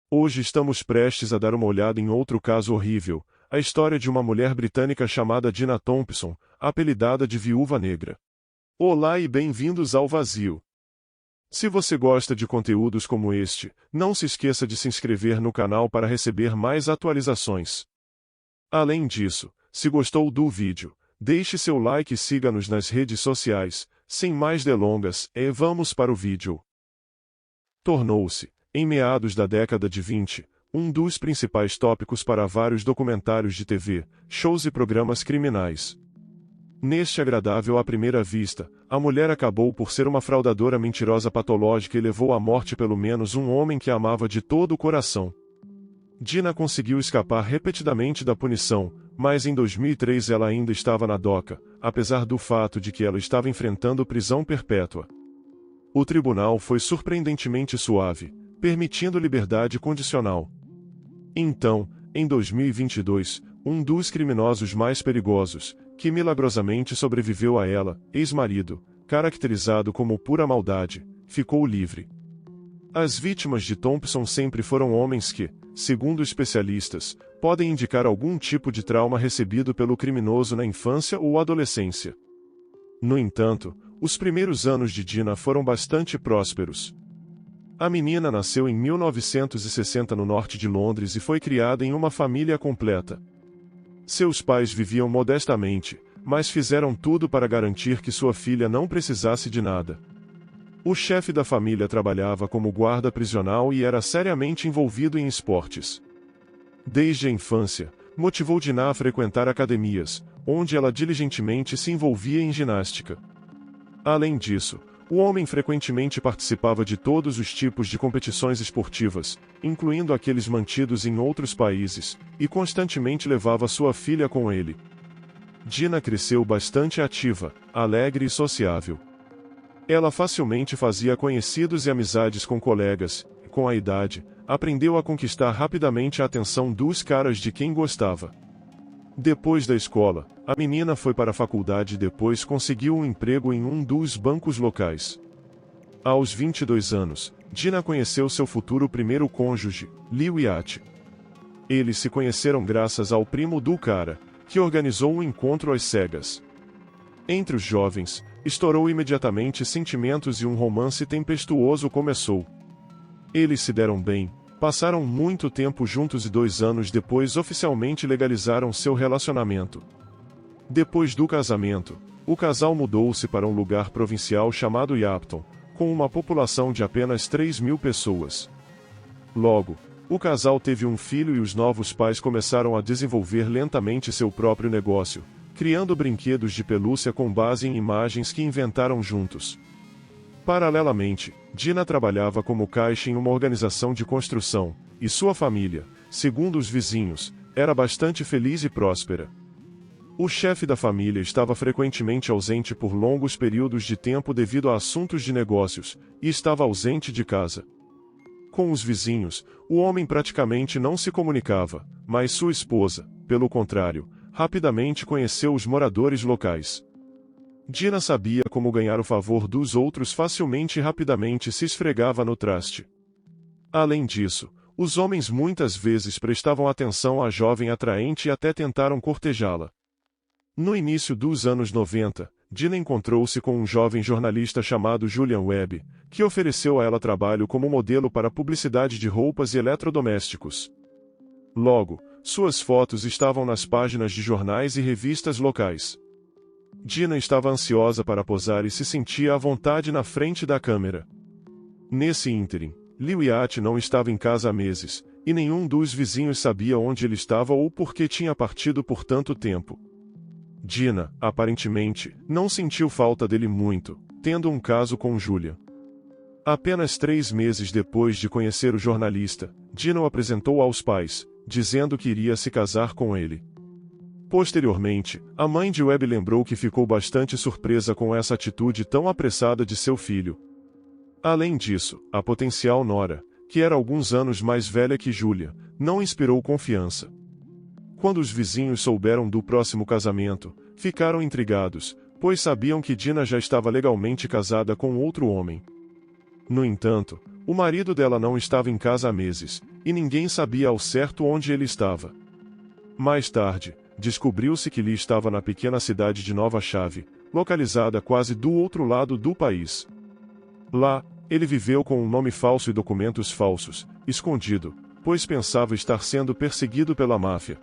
Hoje estamos prestes a dar uma olhada em outro caso horrível, a história de uma mulher britânica chamada Dina Thompson, apelidada de Viúva Negra. Olá e bem-vindos ao Vazio. Se você gosta de conteúdos como este, não se esqueça de se inscrever no canal para receber mais atualizações. Além disso, se gostou do vídeo, deixe seu like e siga-nos nas redes sociais. Sem mais delongas, vamos para o vídeo. Tornou-se, em meados da década de 20, um dos principais tópicos para vários documentários de TV, shows e programas criminais. Neste agradável à primeira vista, a mulher acabou por ser uma fraudadora mentirosa patológica e levou à morte pelo menos um homem que a amava de todo o coração. Dina conseguiu escapar repetidamente da punição, mas em 2003 ela ainda estava na doca, apesar do fato de que ela estava enfrentando prisão perpétua. O tribunal foi surpreendentemente suave, permitindo liberdade condicional. Então, em 2022, um dos criminosos mais perigosos, que milagrosamente sobreviveu a ela, ex-marido, caracterizado como pura maldade, ficou livre. As vítimas de Thompson sempre foram homens que, segundo especialistas, podem indicar algum tipo de trauma recebido pelo criminoso na infância ou adolescência. No entanto, os primeiros anos de Dina foram bastante prósperos. A menina nasceu em 1960 no norte de Londres e foi criada em uma família completa. Seus pais viviam modestamente, mas fizeram tudo para garantir que sua filha não precisasse de nada. O chefe da família trabalhava como guarda prisional e era seriamente envolvido em esportes. Desde a infância, motivou Dina a frequentar academias, onde ela diligentemente se envolvia em ginástica. Além disso, o homem frequentemente participava de todos os tipos de competições esportivas, incluindo aqueles mantidos em outros países, e constantemente levava sua filha com ele. Dina cresceu bastante ativa, alegre e sociável. Ela facilmente fazia conhecidos e amizades com colegas, e com a idade, aprendeu a conquistar rapidamente a atenção dos caras de quem gostava. Depois da escola, a menina foi para a faculdade e depois conseguiu um emprego em um dos bancos locais. Aos 22 anos, Dina conheceu seu futuro primeiro cônjuge, Liwiat. Eles se conheceram graças ao primo do cara, que organizou um encontro às cegas. Entre os jovens, estourou imediatamente sentimentos e um romance tempestuoso começou. Eles se deram bem, passaram muito tempo juntos e 2 anos depois oficialmente legalizaram seu relacionamento. Depois do casamento, o casal mudou-se para um lugar provincial chamado Yapton, com uma população de apenas 3.000 pessoas. Logo, o casal teve um filho e os novos pais começaram a desenvolver lentamente seu próprio negócio, criando brinquedos de pelúcia com base em imagens que inventaram juntos. Paralelamente, Dina trabalhava como caixa em uma organização de construção, e sua família, segundo os vizinhos, era bastante feliz e próspera. O chefe da família estava frequentemente ausente por longos períodos de tempo devido a assuntos de negócios, e estava ausente de casa. Com os vizinhos, o homem praticamente não se comunicava, mas sua esposa, pelo contrário, rapidamente conheceu os moradores locais. Dina sabia como ganhar o favor dos outros facilmente e rapidamente se esfregava no traste. Além disso, os homens muitas vezes prestavam atenção à jovem atraente e até tentaram cortejá-la. No início dos anos 90, Dina encontrou-se com um jovem jornalista chamado Julian Webb, que ofereceu a ela trabalho como modelo para publicidade de roupas e eletrodomésticos. Logo, suas fotos estavam nas páginas de jornais e revistas locais. Dina estava ansiosa para posar e se sentia à vontade na frente da câmera. Nesse ínterim, Liwiat não estava em casa há meses, e nenhum dos vizinhos sabia onde ele estava ou por que tinha partido por tanto tempo. Dina, aparentemente, não sentiu falta dele muito, tendo um caso com Julia. Apenas 3 meses depois de conhecer o jornalista, Dina o apresentou aos pais, dizendo que iria se casar com ele. Posteriormente, a mãe de Webb lembrou que ficou bastante surpresa com essa atitude tão apressada de seu filho. Além disso, a potencial nora, que era alguns anos mais velha que Julia, não inspirou confiança. Quando os vizinhos souberam do próximo casamento, ficaram intrigados, pois sabiam que Dina já estava legalmente casada com outro homem. No entanto, O marido dela não estava em casa há meses, e ninguém sabia ao certo onde ele estava. Mais tarde, descobriu-se que Lee estava na pequena cidade de Nova Chave, localizada quase do outro lado do país. Lá, ele viveu com um nome falso e documentos falsos, escondido, pois pensava estar sendo perseguido pela máfia.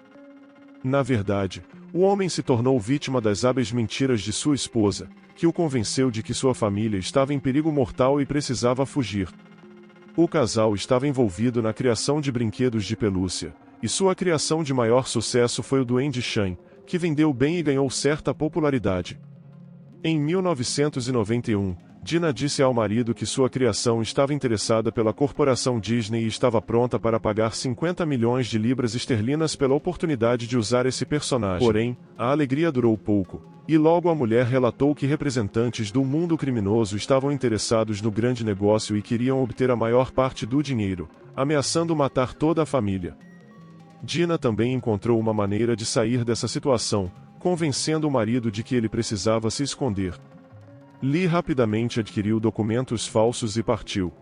Na verdade, o homem se tornou vítima das hábeis mentiras de sua esposa, que o convenceu de que sua família estava em perigo mortal e precisava fugir. O casal estava envolvido na criação de brinquedos de pelúcia, e sua criação de maior sucesso foi o Duende Shane, que vendeu bem e ganhou certa popularidade. Em 1991, Dina disse ao marido que sua criação estava interessada pela corporação Disney e estava pronta para pagar 50 milhões de libras esterlinas pela oportunidade de usar esse personagem. Porém, a alegria durou pouco, e logo a mulher relatou que representantes do mundo criminoso estavam interessados no grande negócio e queriam obter a maior parte do dinheiro, ameaçando matar toda a família. Dina também encontrou uma maneira de sair dessa situação, convencendo o marido de que ele precisava se esconder. Lee rapidamente adquiriu documentos falsos e partiu.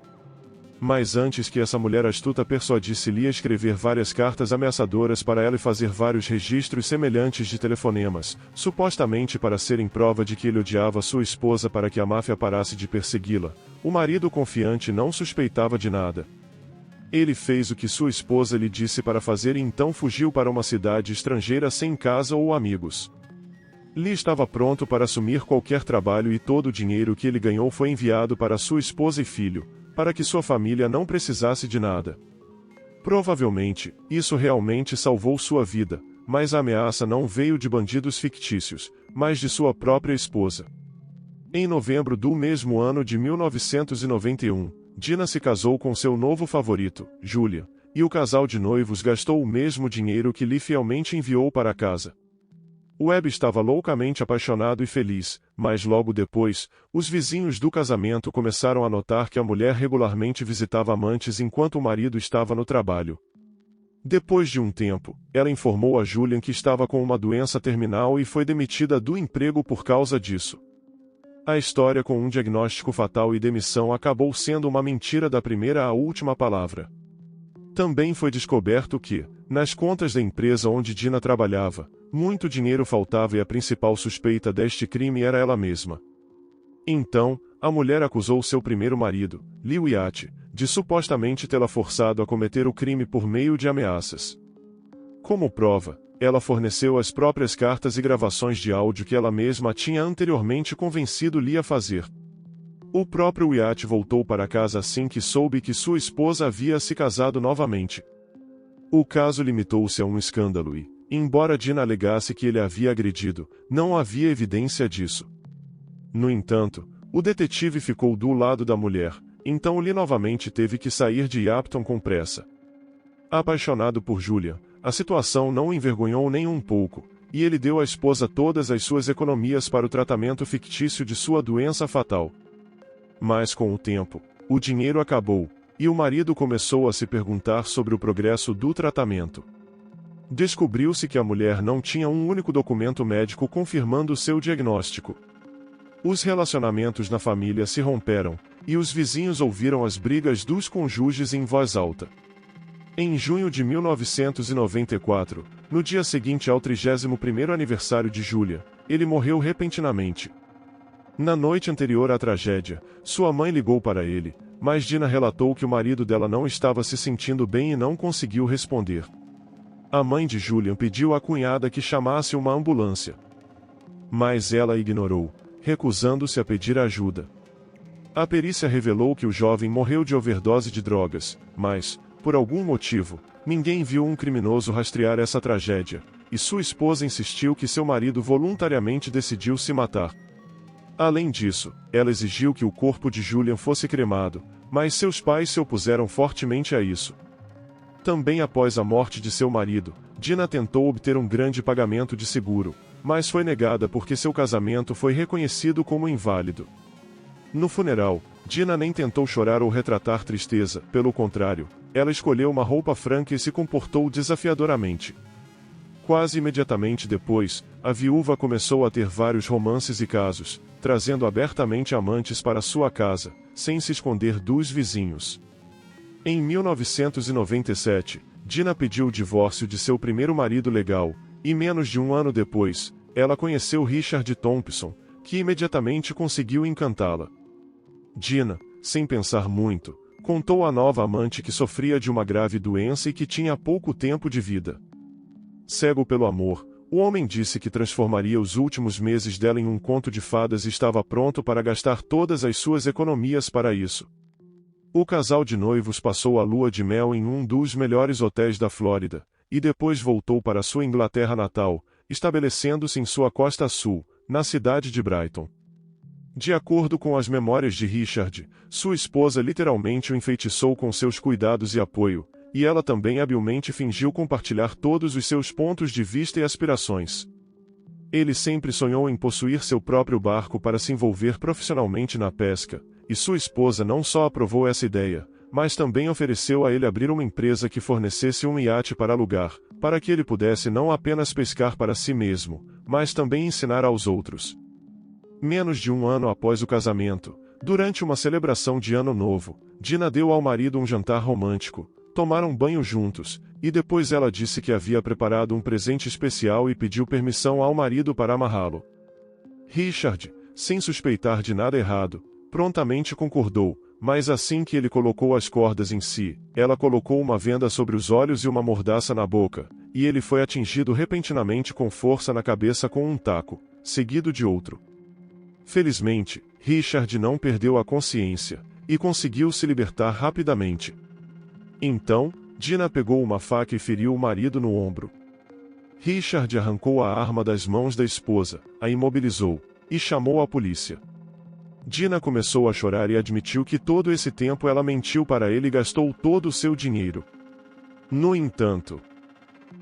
Mas antes que essa mulher astuta persuadisse Lee a escrever várias cartas ameaçadoras para ela e fazer vários registros semelhantes de telefonemas, supostamente para serem prova de que ele odiava sua esposa para que a máfia parasse de persegui-la, o marido confiante não suspeitava de nada. Ele fez o que sua esposa lhe disse para fazer e então fugiu para uma cidade estrangeira sem casa ou amigos. Lee estava pronto para assumir qualquer trabalho e todo o dinheiro que ele ganhou foi enviado para sua esposa e filho, para que sua família não precisasse de nada. Provavelmente, isso realmente salvou sua vida, mas a ameaça não veio de bandidos fictícios, mas de sua própria esposa. Em novembro do mesmo ano de 1991, Dina se casou com seu novo favorito, Julian, e o casal de noivos gastou o mesmo dinheiro que Lee fielmente enviou para casa. Webb estava loucamente apaixonado e feliz, mas logo depois, os vizinhos do casamento começaram a notar que a mulher regularmente visitava amantes enquanto o marido estava no trabalho. Depois de um tempo, ela informou a Julian que estava com uma doença terminal e foi demitida do emprego por causa disso. A história com um diagnóstico fatal e demissão acabou sendo uma mentira da primeira à última palavra. Também foi descoberto que, nas contas da empresa onde Dina trabalhava, muito dinheiro faltava e a principal suspeita deste crime era ela mesma. Então, a mulher acusou seu primeiro marido, Lee Wyatt, de supostamente tê-la forçado a cometer o crime por meio de ameaças. Como prova, ela forneceu as próprias cartas e gravações de áudio que ela mesma tinha anteriormente convencido Lee a fazer. O próprio Wyatt voltou para casa assim que soube que sua esposa havia se casado novamente. O caso limitou-se a um escândalo e, embora Dina alegasse que ele a havia agredido, não havia evidência disso. No entanto, o detetive ficou do lado da mulher, então Lee novamente teve que sair de Yapton com pressa. Apaixonado por Julian, a situação não o envergonhou nem um pouco, e ele deu à esposa todas as suas economias para o tratamento fictício de sua doença fatal. Mas com o tempo, o dinheiro acabou, e o marido começou a se perguntar sobre o progresso do tratamento. Descobriu-se que a mulher não tinha um único documento médico confirmando seu diagnóstico. Os relacionamentos na família se romperam, e os vizinhos ouviram as brigas dos cônjuges em voz alta. Em junho de 1994, no dia seguinte ao 31º aniversário de Julia, ele morreu repentinamente. Na noite anterior à tragédia, sua mãe ligou para ele, mas Dina relatou que o marido dela não estava se sentindo bem e não conseguiu responder. A mãe de Julian pediu à cunhada que chamasse uma ambulância. Mas ela ignorou, recusando-se a pedir ajuda. A perícia revelou que o jovem morreu de overdose de drogas, mas, por algum motivo, ninguém viu um criminoso rastrear essa tragédia, e sua esposa insistiu que seu marido voluntariamente decidiu se matar. Além disso, ela exigiu que o corpo de Julian fosse cremado, mas seus pais se opuseram fortemente a isso. Também após a morte de seu marido, Dina tentou obter um grande pagamento de seguro, mas foi negada porque seu casamento foi reconhecido como inválido. No funeral, Dina nem tentou chorar ou retratar tristeza, pelo contrário, ela escolheu uma roupa franca e se comportou desafiadoramente. Quase imediatamente depois, a viúva começou a ter vários romances e casos, trazendo abertamente amantes para sua casa, sem se esconder dos vizinhos. Em 1997, Dina pediu o divórcio de seu primeiro marido legal, e menos de um ano depois, ela conheceu Richard Thompson, que imediatamente conseguiu encantá-la. Dina, sem pensar muito, contou à nova amante que sofria de uma grave doença e que tinha pouco tempo de vida. Cego pelo amor, o homem disse que transformaria os últimos meses dela em um conto de fadas e estava pronto para gastar todas as suas economias para isso. O casal de noivos passou a lua de mel em um dos melhores hotéis da Flórida, e depois voltou para sua Inglaterra natal, estabelecendo-se em sua costa sul, na cidade de Brighton. De acordo com as memórias de Richard, sua esposa literalmente o enfeitiçou com seus cuidados e apoio, e ela também habilmente fingiu compartilhar todos os seus pontos de vista e aspirações. Ele sempre sonhou em possuir seu próprio barco para se envolver profissionalmente na pesca, e sua esposa não só aprovou essa ideia, mas também ofereceu a ele abrir uma empresa que fornecesse um iate para alugar, para que ele pudesse não apenas pescar para si mesmo, mas também ensinar aos outros. Menos de um ano após o casamento, durante uma celebração de Ano Novo, Dina deu ao marido um jantar romântico, tomaram banho juntos, e depois ela disse que havia preparado um presente especial e pediu permissão ao marido para amarrá-lo. Richard, sem suspeitar de nada errado, prontamente concordou, mas assim que ele colocou as cordas em si, ela colocou uma venda sobre os olhos e uma mordaça na boca, e ele foi atingido repentinamente com força na cabeça com um taco, seguido de outro. Felizmente, Richard não perdeu a consciência, e conseguiu se libertar rapidamente. Então, Dina pegou uma faca e feriu o marido no ombro. Richard arrancou a arma das mãos da esposa, a imobilizou, e chamou a polícia. Dina começou a chorar e admitiu que todo esse tempo ela mentiu para ele e gastou todo o seu dinheiro. No entanto,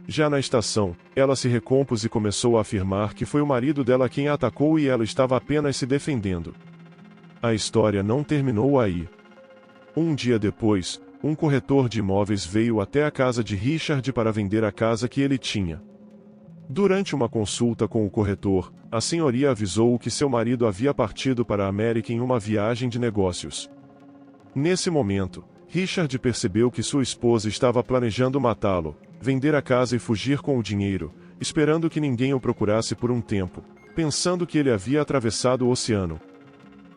já na estação, ela se recompôs e começou a afirmar que foi o marido dela quem a atacou e ela estava apenas se defendendo. A história não terminou aí. Um dia depois, um corretor de imóveis veio até a casa de Richard para vender a casa que ele tinha. Durante uma consulta com o corretor, a senhoria avisou-o que seu marido havia partido para a América em uma viagem de negócios. Nesse momento, Richard percebeu que sua esposa estava planejando matá-lo, vender a casa e fugir com o dinheiro, esperando que ninguém o procurasse por um tempo, pensando que ele havia atravessado o oceano.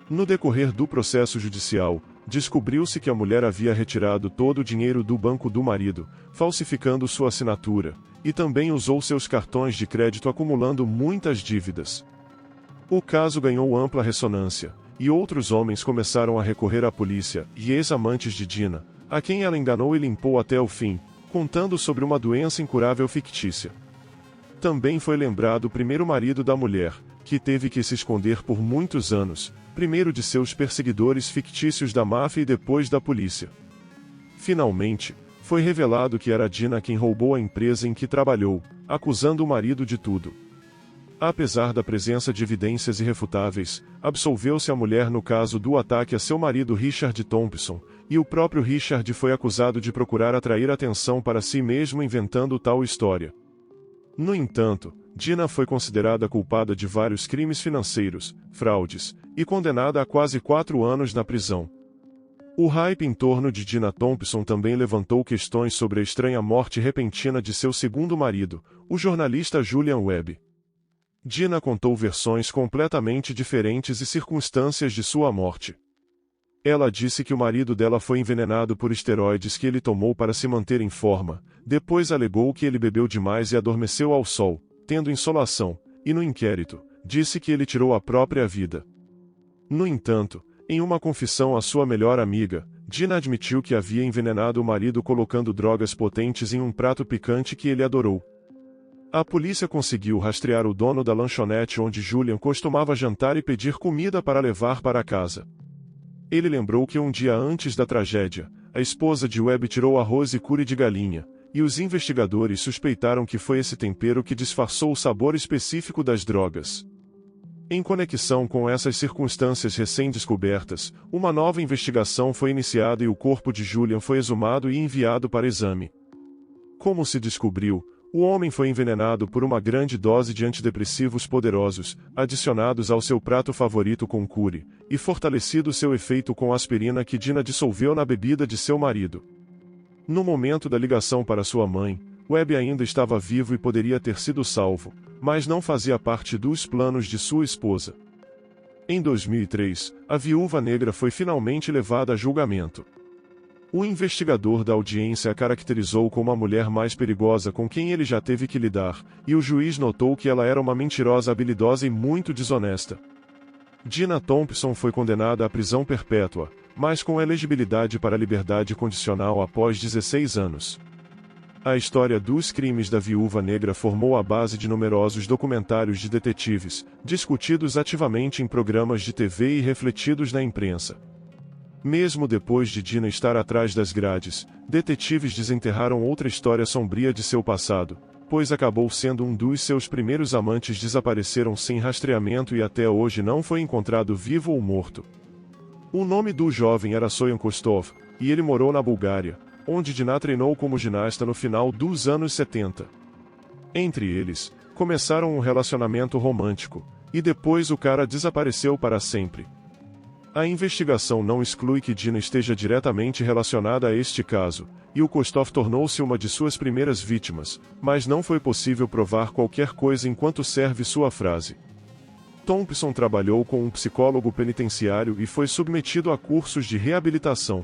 No decorrer do processo judicial, descobriu-se que a mulher havia retirado todo o dinheiro do banco do marido, falsificando sua assinatura, e também usou seus cartões de crédito acumulando muitas dívidas. O caso ganhou ampla ressonância, e outros homens começaram a recorrer à polícia e ex-amantes de Dina, a quem ela enganou e limpou até o fim, contando sobre uma doença incurável fictícia. Também foi lembrado o primeiro marido da mulher, que teve que se esconder por muitos anos, primeiro de seus perseguidores fictícios da máfia e depois da polícia. Finalmente, foi revelado que era Dina quem roubou a empresa em que trabalhou, acusando o marido de tudo. Apesar da presença de evidências irrefutáveis, absolveu-se a mulher no caso do ataque a seu marido Richard Thompson, e o próprio Richard foi acusado de procurar atrair atenção para si mesmo inventando tal história. No entanto, Dina foi considerada culpada de vários crimes financeiros, fraudes, e condenada a quase 4 anos na prisão. O hype em torno de Dina Thompson também levantou questões sobre a estranha morte repentina de seu segundo marido, o jornalista Julian Webb. Dina contou versões completamente diferentes e circunstâncias de sua morte. Ela disse que o marido dela foi envenenado por esteroides que ele tomou para se manter em forma, depois alegou que ele bebeu demais e adormeceu ao sol, tendo insolação, e no inquérito, disse que ele tirou a própria vida. No entanto, em uma confissão à sua melhor amiga, Dina admitiu que havia envenenado o marido colocando drogas potentes em um prato picante que ele adorou. A polícia conseguiu rastrear o dono da lanchonete onde Julian costumava jantar e pedir comida para levar para casa. Ele lembrou que um dia antes da tragédia, a esposa de Webb tirou arroz e curry de galinha, e os investigadores suspeitaram que foi esse tempero que disfarçou o sabor específico das drogas. Em conexão com essas circunstâncias recém-descobertas, uma nova investigação foi iniciada e o corpo de Julian foi exumado e enviado para exame. Como se descobriu, O homem foi envenenado por uma grande dose de antidepressivos poderosos, adicionados ao seu prato favorito com curry, e fortalecido seu efeito com aspirina que Dina dissolveu na bebida de seu marido. No momento da ligação para sua mãe, Webb ainda estava vivo e poderia ter sido salvo, mas não fazia parte dos planos de sua esposa. Em 2003, a viúva negra foi finalmente levada a julgamento. O investigador da audiência a caracterizou como a mulher mais perigosa com quem ele já teve que lidar, e o juiz notou que ela era uma mentirosa habilidosa e muito desonesta. Dina Thompson foi condenada à prisão perpétua, mas com elegibilidade para liberdade condicional após 16 anos. A história dos crimes da viúva negra formou a base de numerosos documentários de detetives, discutidos ativamente em programas de TV e refletidos na imprensa. Mesmo depois de Dina estar atrás das grades, detetives desenterraram outra história sombria de seu passado, pois acabou sendo um dos seus primeiros amantes desapareceram sem rastreamento e até hoje não foi encontrado vivo ou morto. O nome do jovem era Soyan Kostov, e ele morou na Bulgária, onde Dina treinou como ginasta no final dos anos 70. Entre eles, começaram um relacionamento romântico, e depois o cara desapareceu para sempre. A investigação não exclui que Dina esteja diretamente relacionada a este caso, e o Kostov tornou-se uma de suas primeiras vítimas, mas não foi possível provar qualquer coisa enquanto serve sua frase. Thompson trabalhou com um psicólogo penitenciário e foi submetido a cursos de reabilitação.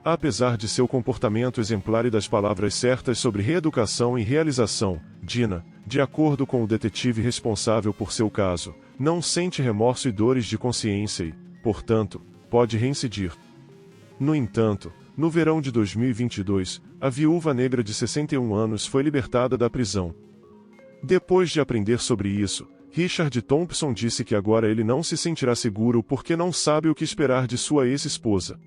Apesar de seu comportamento exemplar e das palavras certas sobre reeducação e realização, Dina, de acordo com o detetive responsável por seu caso, não sente remorso e dores de consciência e, portanto, pode reincidir. No entanto, no verão de 2022, a viúva negra de 61 anos foi libertada da prisão. Depois de aprender sobre isso, Richard Thompson disse que agora ele não se sentirá seguro porque não sabe o que esperar de sua ex-esposa.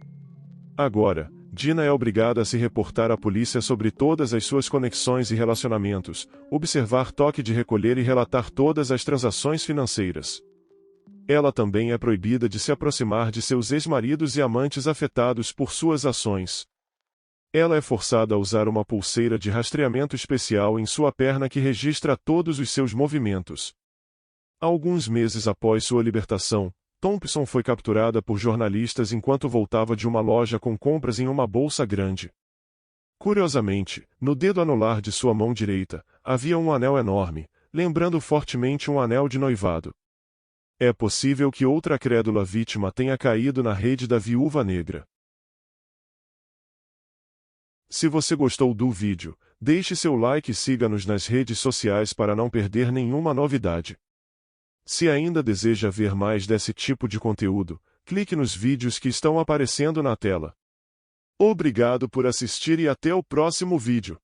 Agora, Dina é obrigada a se reportar à polícia sobre todas as suas conexões e relacionamentos, observar toque de recolher e relatar todas as transações financeiras. Ela também é proibida de se aproximar de seus ex-maridos e amantes afetados por suas ações. Ela é forçada a usar uma pulseira de rastreamento especial em sua perna que registra todos os seus movimentos. Alguns meses após sua libertação, Thompson foi capturada por jornalistas enquanto voltava de uma loja com compras em uma bolsa grande. Curiosamente, no dedo anular de sua mão direita, havia um anel enorme, lembrando fortemente um anel de noivado. É possível que outra crédula vítima tenha caído na rede da viúva negra. Se você gostou do vídeo, deixe seu like e siga-nos nas redes sociais para não perder nenhuma novidade. Se ainda deseja ver mais desse tipo de conteúdo, clique nos vídeos que estão aparecendo na tela. Obrigado por assistir e até o próximo vídeo.